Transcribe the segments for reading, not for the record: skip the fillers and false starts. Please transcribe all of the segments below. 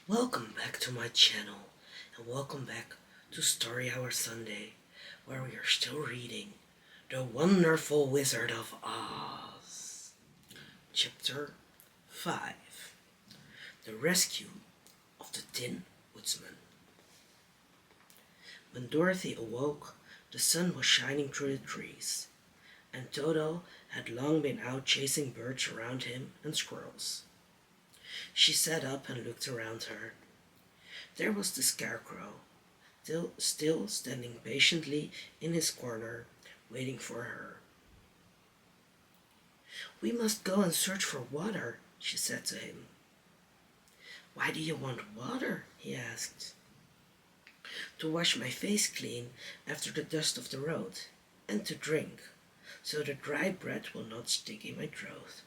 Welcome back to my channel, and welcome back to Story Hour Sunday, where we are still reading The Wonderful Wizard of Oz. Chapter 5. The Rescue of the Tin Woodsman. When Dorothy awoke, the sun was shining through the trees, and Toto had long been out chasing birds around him and squirrels. She sat up and looked around her. There was the Scarecrow, still standing patiently in his corner, waiting for her. "We must go and search for water," she said to him. "Why do you want water?" he asked. "To wash my face clean after the dust of the road, and to drink, so the dry bread will not stick in my throat."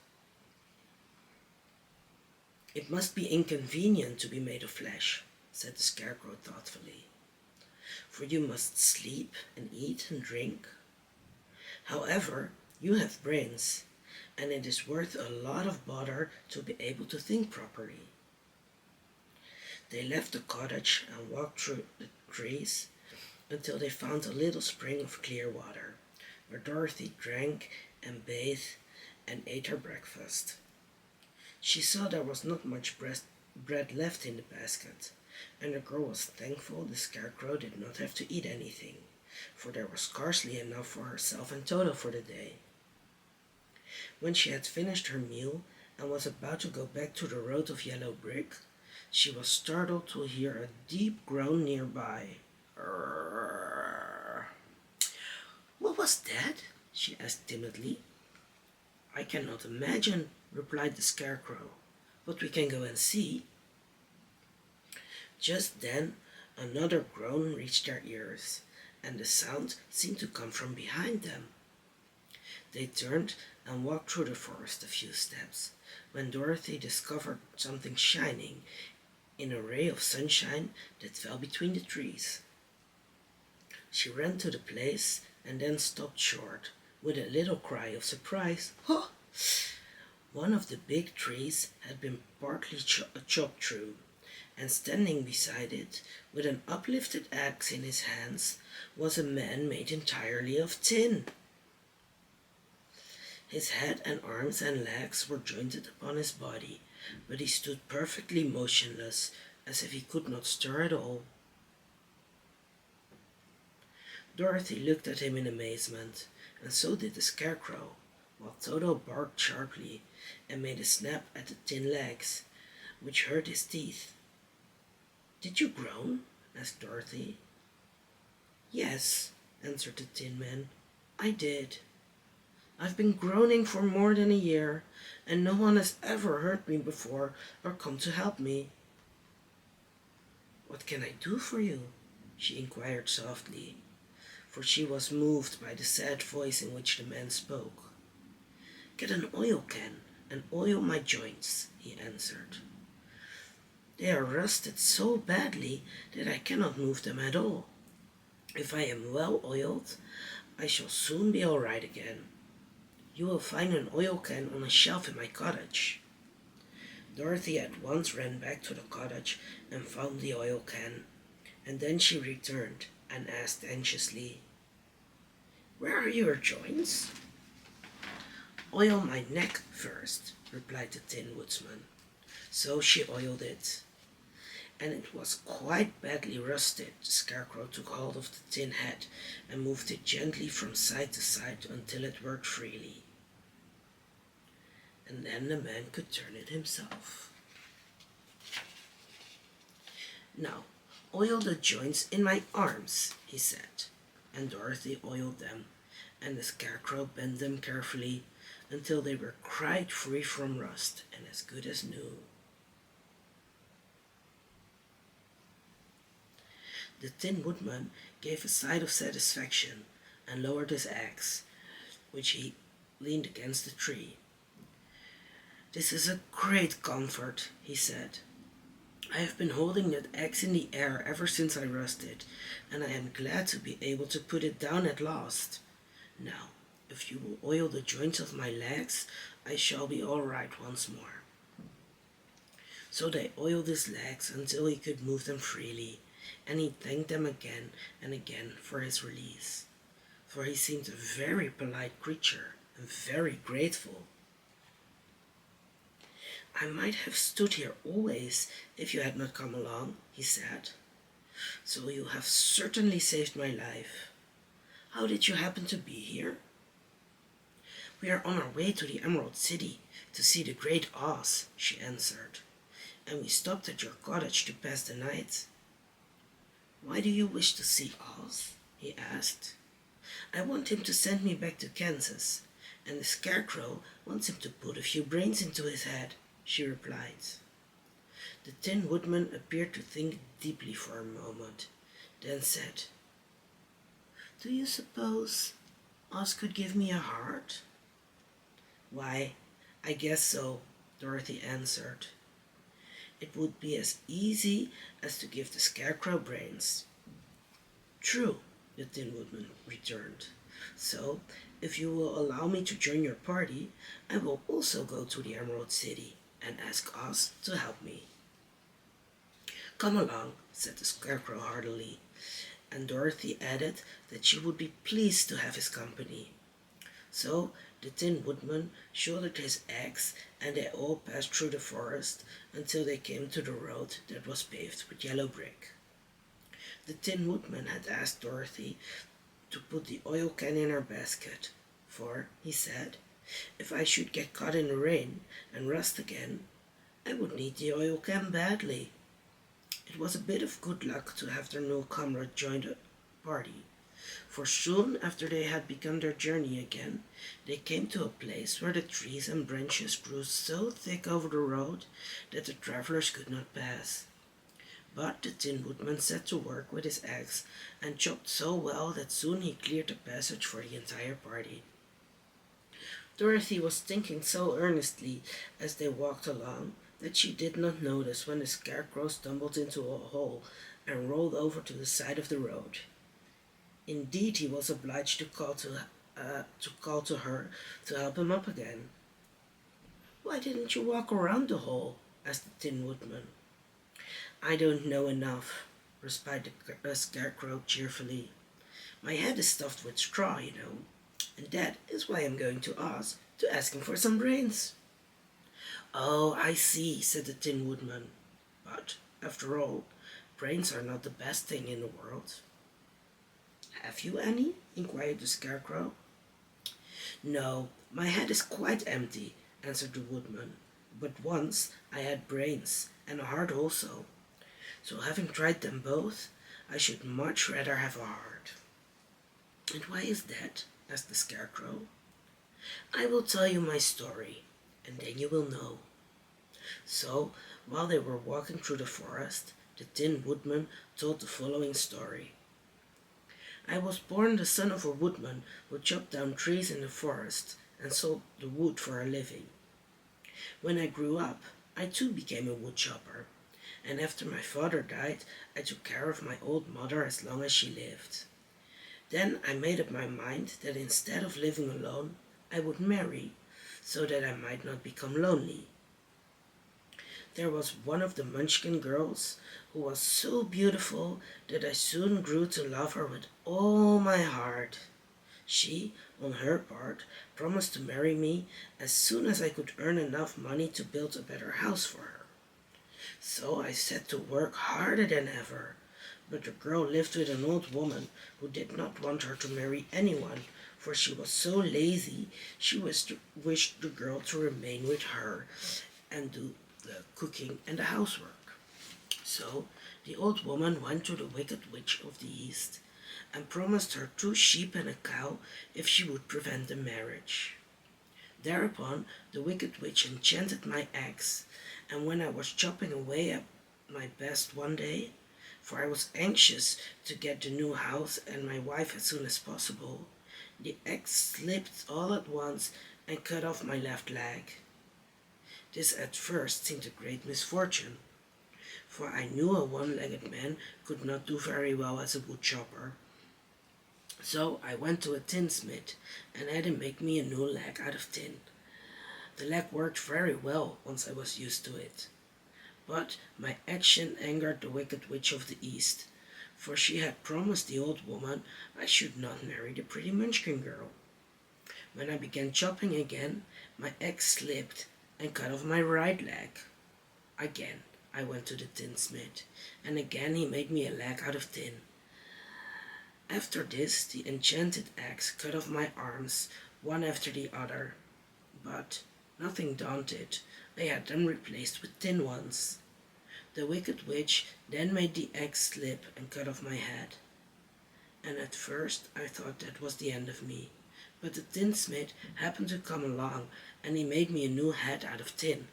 "It must be inconvenient to be made of flesh," said the Scarecrow thoughtfully, "for you must sleep and eat and drink. However, you have brains, and it is worth a lot of bother to be able to think properly." They left the cottage and walked through the trees until they found a little spring of clear water, where Dorothy drank and bathed and ate her breakfast. She saw there was not much bread left in the basket, and the girl was thankful the Scarecrow did not have to eat anything, for there was scarcely enough for herself and Toto for the day. When she had finished her meal and was about to go back to the road of yellow brick, she was startled to hear a deep groan nearby. "Arrgh." "What was that?" she asked timidly. "I cannot imagine," replied the Scarecrow, "but we can go and see." Just then another groan reached their ears, and the sound seemed to come from behind them. They turned and walked through the forest a few steps, when Dorothy discovered something shining in a ray of sunshine that fell between the trees. She ran to the place and then stopped short, with a little cry of surprise. "Huh!" One of the big trees had been partly chopped through, and standing beside it, with an uplifted axe in his hands, was a man made entirely of tin. His head and arms and legs were jointed upon his body, but he stood perfectly motionless, as if he could not stir at all. Dorothy looked at him in amazement, and so did the Scarecrow, while Toto barked sharply and made a snap at the tin legs, which hurt his teeth. "Did you groan?" asked Dorothy. "Yes," answered the Tin Man, "I did. I've been groaning for more than a year, and no one has ever heard me before or come to help me." "What can I do for you?" she inquired softly, for she was moved by the sad voice in which the man spoke. "Get an oil can and oil my joints," he answered. "They are rusted so badly that I cannot move them at all. If I am well oiled, I shall soon be all right again. You will find an oil can on a shelf in my cottage." Dorothy at once ran back to the cottage and found the oil can, and then she returned and asked anxiously, "Where are your joints?" "Oil my neck first," replied the Tin Woodsman. So she oiled it, and it was quite badly rusted. The Scarecrow took hold of the tin head and moved it gently from side to side until it worked freely. And then the man could turn it himself. "Now, oil the joints in my arms," he said, and Dorothy oiled them, and the Scarecrow bent them carefully until they were quite free from rust and as good as new. The Tin Woodman gave a sigh of satisfaction and lowered his axe, which he leaned against the tree. "This is a great comfort," he said. "I have been holding that axe in the air ever since I rusted, and I am glad to be able to put it down at last. Now, if you will oil the joints of my legs, I shall be all right once more." So they oiled his legs until he could move them freely, and he thanked them again and again for his release, for he seemed a very polite creature and very grateful. I might have stood here always if you had not come along, he said. So you have certainly saved my life. How did you happen to be here? We are on our way to the Emerald City to see the Great Oz, she answered, and we stopped at your cottage to pass the night. Why do you wish to see Oz? He asked. I want him to send me back to Kansas, and the Scarecrow wants him to put a few brains into his head, she replied. The Tin Woodman appeared to think deeply for a moment, then said, Do you suppose Oz could give me a heart? Why, I guess so, Dorothy answered. It would be as easy as to give the Scarecrow brains. True, the Tin Woodman returned. So, if you will allow me to join your party, I will also go to the Emerald City and ask Oz to help me. Come along, said the Scarecrow heartily, and Dorothy added that she would be pleased to have his company. So the Tin Woodman shouldered his axe, and they all passed through the forest until they came to the road that was paved with yellow brick. The Tin Woodman had asked Dorothy to put the oil can in her basket, for, he said, if I should get caught in the rain and rust again, I would need the oil can badly. It was a bit of good luck to have their new comrade join the party, for soon after they had begun their journey again, they came to a place where the trees and branches grew so thick over the road that the travelers could not pass. But the Tin Woodman set to work with his axe and chopped so well that soon he cleared the passage for the entire party. Dorothy was thinking so earnestly as they walked along that she did not notice when the Scarecrow stumbled into a hole and rolled over to the side of the road. Indeed, he was obliged to call to her to help him up again. Why didn't you walk around the hole? Asked the Tin Woodman. I don't know enough, replied the Scarecrow cheerfully. My head is stuffed with straw, you know, and that is why I'm going to Oz to ask him for some brains. Oh, I see, said the Tin Woodman. But, after all, brains are not the best thing in the world. Have you any? Inquired the Scarecrow. No, my head is quite empty, answered the Woodman. But once I had brains, and a heart also. So having tried them both, I should much rather have a heart. And why is that? Asked the Scarecrow. I will tell you my story, and then you will know. So, while they were walking through the forest, the Tin Woodman told the following story. I was born the son of a woodman who chopped down trees in the forest and sold the wood for a living. When I grew up, I too became a woodchopper, and after my father died, I took care of my old mother as long as she lived. Then I made up my mind that instead of living alone, I would marry, so that I might not become lonely. There was one of the Munchkin girls who was so beautiful that I soon grew to love her with all my heart. She, on her part, promised to marry me as soon as I could earn enough money to build a better house for her. So I set to work harder than ever, but the girl lived with an old woman who did not want her to marry anyone, for she was so lazy she wished the girl to remain with her and do the cooking and the housework. So the old woman went to the Wicked Witch of the East and promised her 2 sheep and a cow if she would prevent the marriage. Thereupon the Wicked Witch enchanted my axe, and when I was chopping away at my best one day, for I was anxious to get the new house and my wife as soon as possible, the axe slipped all at once and cut off my left leg. This at first seemed a great misfortune, for I knew a one-legged man could not do very well as a woodchopper. So I went to a tinsmith and had him make me a new leg out of tin. The leg worked very well once I was used to it. But my action angered the wicked witch of the east, for she had promised the old woman I should not marry the pretty Munchkin girl. When I began chopping again, my axe slipped and cut off my right leg. Again, I went to the tinsmith, and again he made me a leg out of tin. After this, the enchanted axe cut off my arms, one after the other. But, nothing daunted, I had them replaced with tin ones. The wicked witch then made the axe slip and cut off my head. And at first I thought that was the end of me. But the tinsmith happened to come along, and he made me a new head out of tin.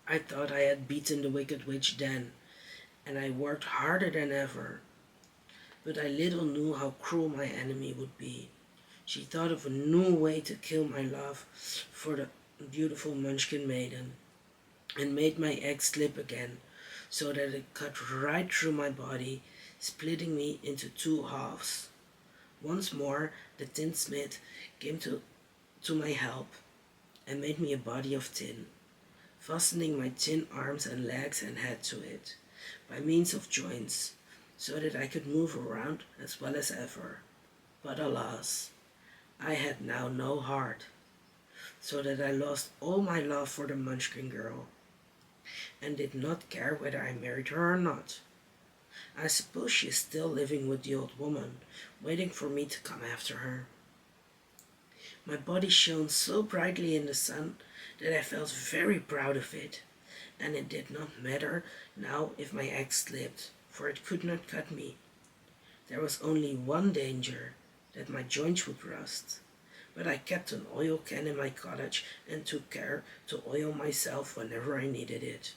I thought I had beaten the wicked witch then, and I worked harder than ever. But I little knew how cruel my enemy would be. She thought of a new way to kill my love for the beautiful Munchkin maiden, and made my axe slip again, so that it cut right through my body, splitting me into two halves. Once more the tinsmith came to my help, and made me a body of tin, fastening my tin arms and legs and head to it, by means of joints, so that I could move around as well as ever. But alas, I had now no heart, so that I lost all my love for the Munchkin girl, and did not care whether I married her or not. I suppose she is still living with the old woman, waiting for me to come after her. My body shone so brightly in the sun that I felt very proud of it, and it did not matter now if my axe slipped, for it could not cut me. There was only one danger, that my joints would rust. But I kept an oil can in my cottage and took care to oil myself whenever I needed it.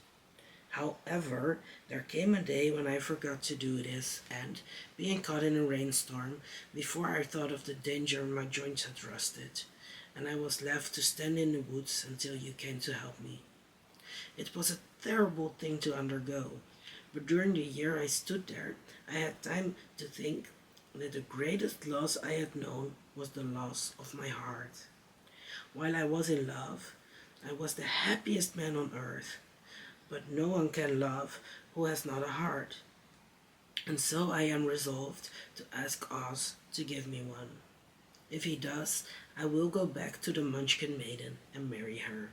However, there came a day when I forgot to do this, and, being caught in a rainstorm, before I thought of the danger my joints had rusted, and I was left to stand in the woods until you came to help me. It was a terrible thing to undergo, but during the year I stood there, I had time to think that the greatest loss I had known was the loss of my heart. While I was in love, I was the happiest man on earth, but no one can love who has not a heart. And so I am resolved to ask Oz to give me one. If he does, I will go back to the Munchkin maiden and marry her.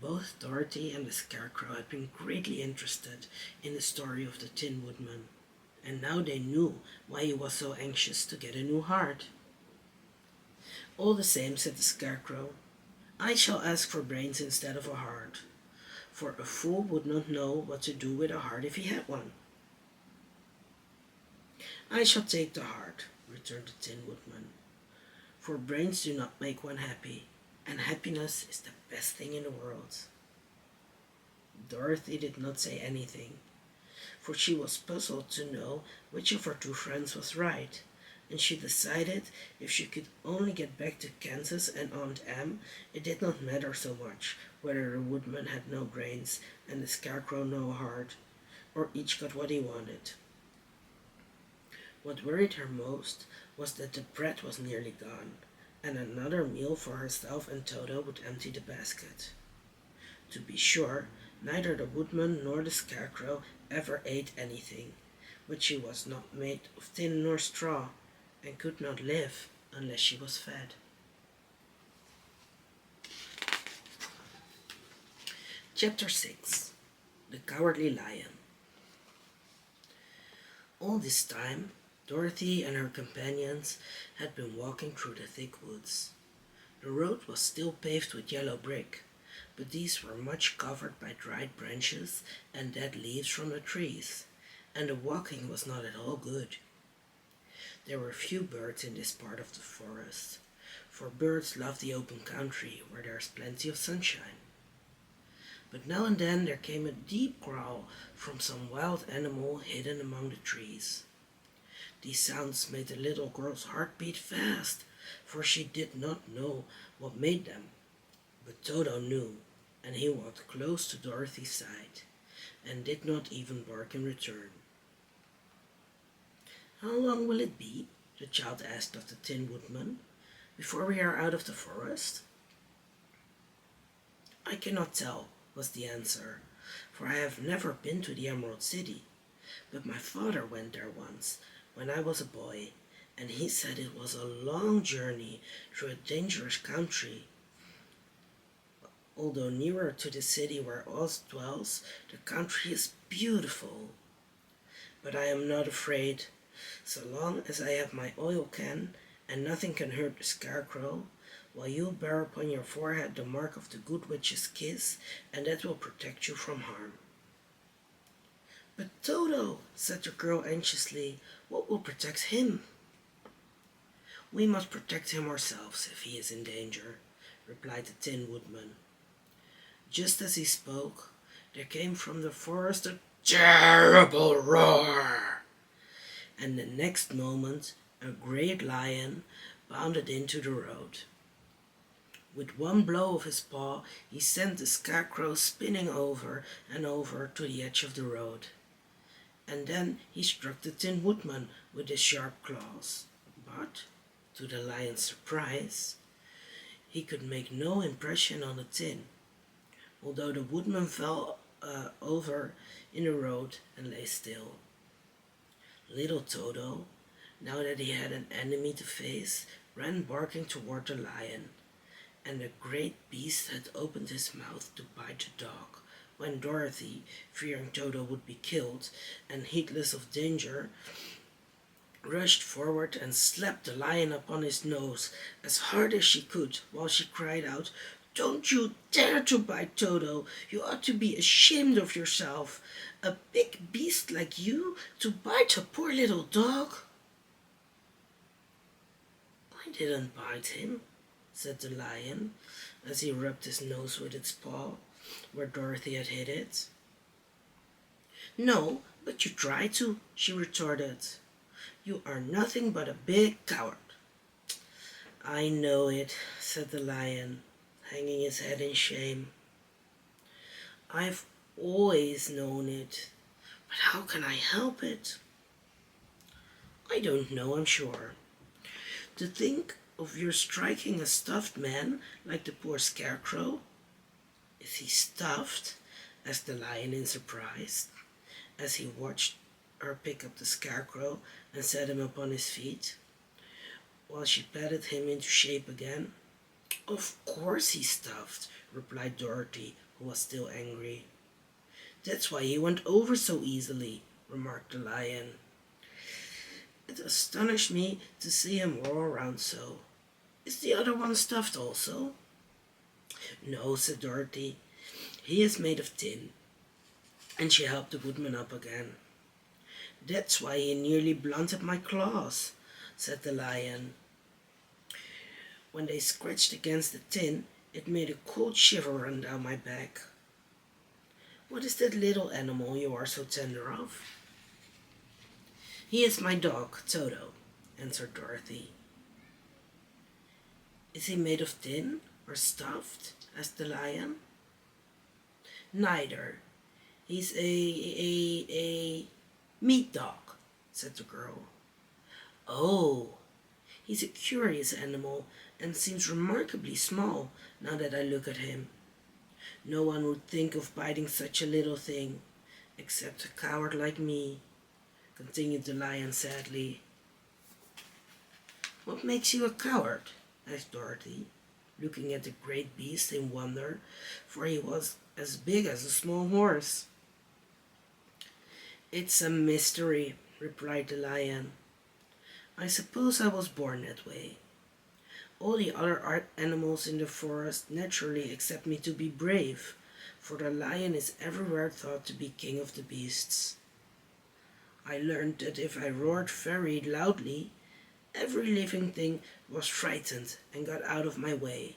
Both Dorothy and the Scarecrow had been greatly interested in the story of the Tin Woodman, and now they knew why he was so anxious to get a new heart. All the same, said the Scarecrow, I shall ask for brains instead of a heart, for a fool would not know what to do with a heart if he had one. I shall take the heart, returned the Tin Woodman, for brains do not make one happy, and happiness is the best thing in the world. Dorothy did not say anything, for she was puzzled to know which of her two friends was right, and she decided if she could only get back to Kansas and Aunt Em, it did not matter so much whether the Woodman had no brains and the Scarecrow no heart, or each got what he wanted. What worried her most was that the bread was nearly gone, and another meal for herself and Toto would empty the basket. To be sure, neither the Woodman nor the Scarecrow ever ate anything, but she was not made of tin nor straw, and could not live unless she was fed. Chapter 6. The Cowardly Lion. All this time, Dorothy and her companions had been walking through the thick woods. The road was still paved with yellow brick, but these were much covered by dried branches and dead leaves from the trees, and the walking was not at all good. There were few birds in this part of the forest, for birds love the open country where there is plenty of sunshine. But now and then there came a deep growl from some wild animal hidden among the trees. These sounds made the little girl's heart beat fast, for she did not know what made them. But Toto knew, and he walked close to Dorothy's side, and did not even bark in return. How long will it be, the child asked of the Tin Woodman, before we are out of the forest? I cannot tell, was the answer, for I have never been to the Emerald City, but my father went there once when I was a boy, and he said it was a long journey through a dangerous country. Although nearer to the city where Oz dwells, the country is beautiful. But I am not afraid. So long as I have my oil can, and nothing can hurt the scarecrow, while you bear upon your forehead the mark of the good witch's kiss, and that will protect you from harm. But Toto, said the girl anxiously, what will protect him? We must protect him ourselves if he is in danger, replied the Tin Woodman. Just as he spoke, there came from the forest a terrible roar, and the next moment a great lion bounded into the road. With one blow of his paw, he sent the scarecrow spinning over and over to the edge of the road. And then he struck the Tin Woodman with his sharp claws. But, to the lion's surprise, he could make no impression on the tin, although the woodman fell over in the road and lay still. Little Toto, now that he had an enemy to face, ran barking toward the lion, and the great beast had opened his mouth to bite the dog, when Dorothy, fearing Toto would be killed, and heedless of danger, rushed forward and slapped the lion upon his nose as hard as she could, while she cried out, "Don't you dare to bite Toto! You ought to be ashamed of yourself! A big beast like you to bite a poor little dog!" "I didn't bite him," said the lion, as he rubbed his nose with its paw, where Dorothy had hit it. "No, but you tried to," she retorted. "You are nothing but a big coward." "I know it," said the lion, hanging his head in shame. "I've always known it, but how can I help it?" "I don't know, I'm sure. To think of your striking a stuffed man like the poor scarecrow." "Is he stuffed?" asked the lion in surprise, as he watched her pick up the scarecrow and set him upon his feet, while she patted him into shape again. "Of course he's stuffed," replied Dorothy, who was still angry. "That's why he went over so easily," remarked the lion. "It astonished me to see him roar around so. Is the other one stuffed also?" "No," said Dorothy. "He is made of tin." And she helped the woodman up again. "That's why he nearly blunted my claws," said the lion. "When they scratched against the tin, it made a cold shiver run down my back." "What is that little animal you are so tender of?" "He is my dog, Toto," answered Dorothy. "Is he made of tin or stuffed?" asked the lion. "Neither. He's a meat dog," said the girl. "Oh, he's a curious animal and seems remarkably small now that I look at him. No one would think of biting such a little thing, except a coward like me," continued the lion sadly. "What makes you a coward?" asked Dorothy, looking at the great beast in wonder, for he was as big as a small horse. "It's a mystery," replied the lion. "I suppose I was born that way. All the other animals in the forest naturally accept me to be brave, for the lion is everywhere thought to be king of the beasts. I learned that if I roared very loudly, every living thing was frightened and got out of my way.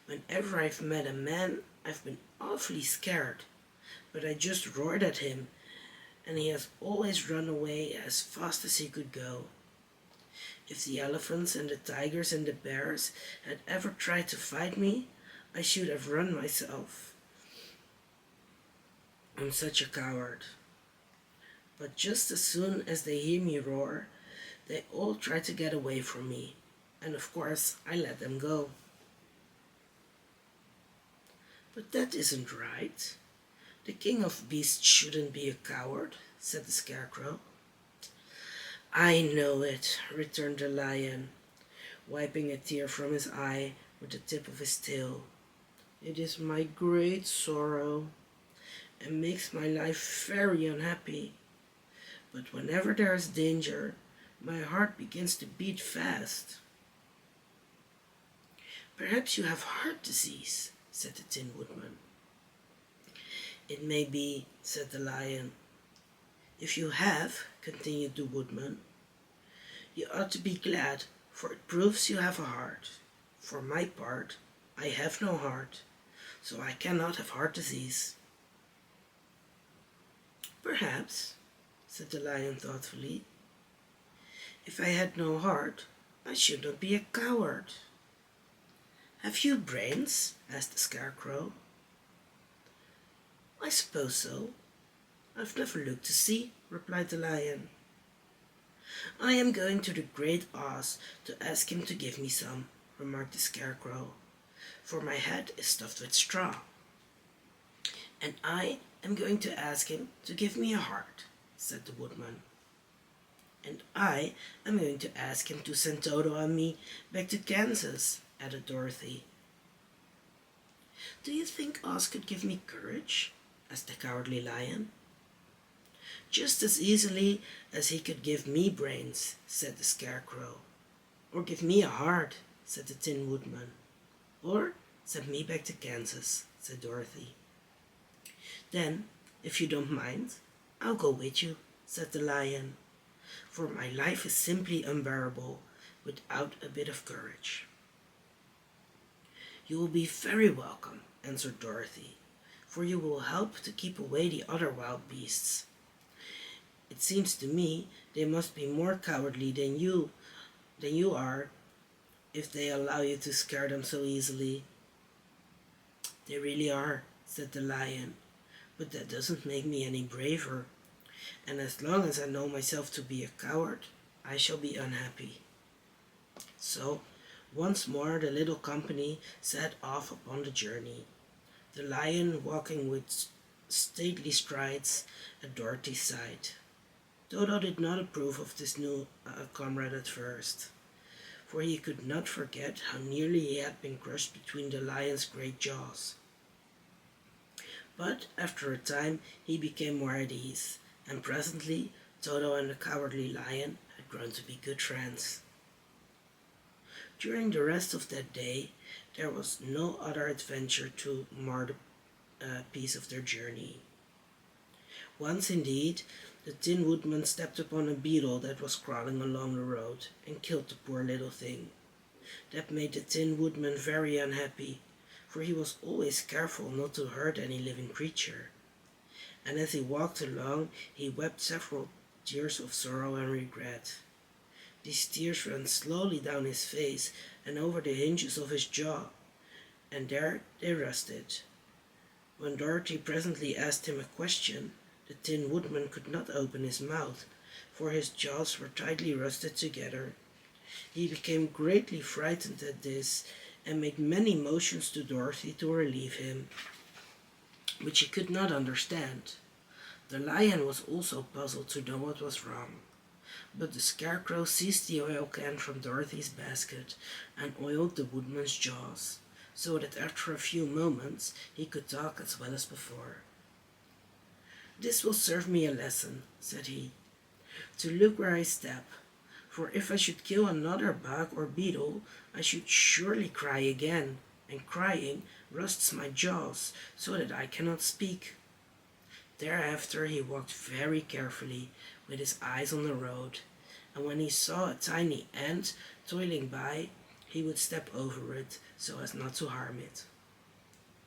Whenever I've met a man, I've been awfully scared, but I just roared at him, and he has always run away as fast as he could go. If the elephants and the tigers and the bears had ever tried to fight me, I should have run myself. I'm such a coward. But just as soon as they hear me roar, they all try to get away from me, and of course I let them go." But that isn't right. The king of beasts shouldn't be a coward, said the scarecrow. I know it, returned the lion, wiping a tear from his eye with the tip of his tail. It is my great sorrow, and makes my life very unhappy. But whenever there is danger, my heart begins to beat fast. Perhaps you have heart disease, said the Tin Woodman. It may be, said the lion. If you have, continued the woodman, you ought to be glad, for it proves you have a heart. For my part, I have no heart, so I cannot have heart disease. Perhaps, said the lion thoughtfully, if I had no heart, I should not be a coward. Have you brains? Asked the scarecrow. I suppose so. I've never looked to see, replied the lion. I am going to the great Oz to ask him to give me some, remarked the scarecrow, for my head is stuffed with straw. And I am going to ask him to give me a heart, said the woodman. And I am going to ask him to send Toto and me back to Kansas, added Dorothy. Do you think Oz could give me courage? Asked the cowardly lion. Just as easily as he could give me brains, said the scarecrow. Or give me a heart, said the Tin Woodman. Or send me back to Kansas, said Dorothy. Then, if you don't mind, I'll go with you, said the lion, for my life is simply unbearable without a bit of courage. You will be very welcome, answered Dorothy, for you will help to keep away the other wild beasts. It seems to me they must be more cowardly than you are, if they allow you to scare them so easily. They really are, said the lion, but that doesn't make me any braver, and as long as I know myself to be a coward, I shall be unhappy. So, once more the little company set off upon the journey, the lion walking with stately strides at Dorothy's side. Toto did not approve of this new comrade at first, for he could not forget how nearly he had been crushed between the lion's great jaws. But after a time he became more at ease, and presently Toto and the cowardly lion had grown to be good friends. During the rest of that day there was no other adventure to mar the peace of their journey. Once indeed the Tin Woodman stepped upon a beetle that was crawling along the road and killed the poor little thing. That made the Tin Woodman very unhappy, for he was always careful not to hurt any living creature. And as he walked along, he wept several tears of sorrow and regret. These tears ran slowly down his face and over the hinges of his jaw, and there they rested. When Dorothy presently asked him a question, the Tin Woodman could not open his mouth, for his jaws were tightly rusted together. He became greatly frightened at this, and made many motions to Dorothy to relieve him, which she could not understand. The lion was also puzzled to know what was wrong, but the scarecrow seized the oil can from Dorothy's basket and oiled the woodman's jaws, so that after a few moments he could talk as well as before. This will serve me a lesson, said he, to look where I step, for if I should kill another bug or beetle, I should surely cry again, and crying rusts my jaws so that I cannot speak. Thereafter he walked very carefully, with his eyes on the road, and when he saw a tiny ant toiling by, he would step over it so as not to harm it.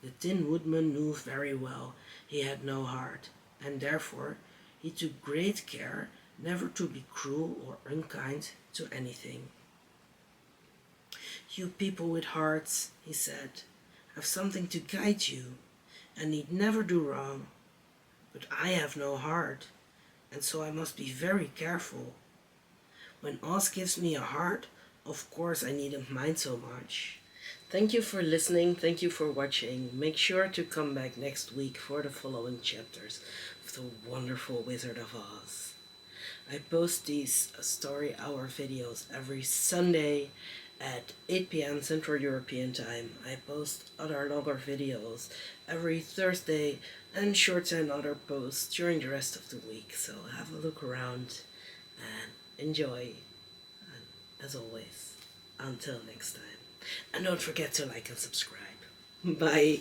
The Tin Woodman knew very well he had no heart, and therefore he took great care never to be cruel or unkind to anything. You people with hearts, he said, have something to guide you, and need never do wrong. But I have no heart, and so I must be very careful. When Oz gives me a heart, of course I needn't mind so much. Thank you for listening. Thank you for watching. Make sure to come back next week for the following chapters of the wonderful Wizard of Oz. I post these story hour videos every Sunday at 8 p.m. Central European Time. I post other longer videos every Thursday and shorts and other posts during the rest of the week. So have a look around and enjoy. And as always, until next time. And don't forget to like and subscribe. Bye.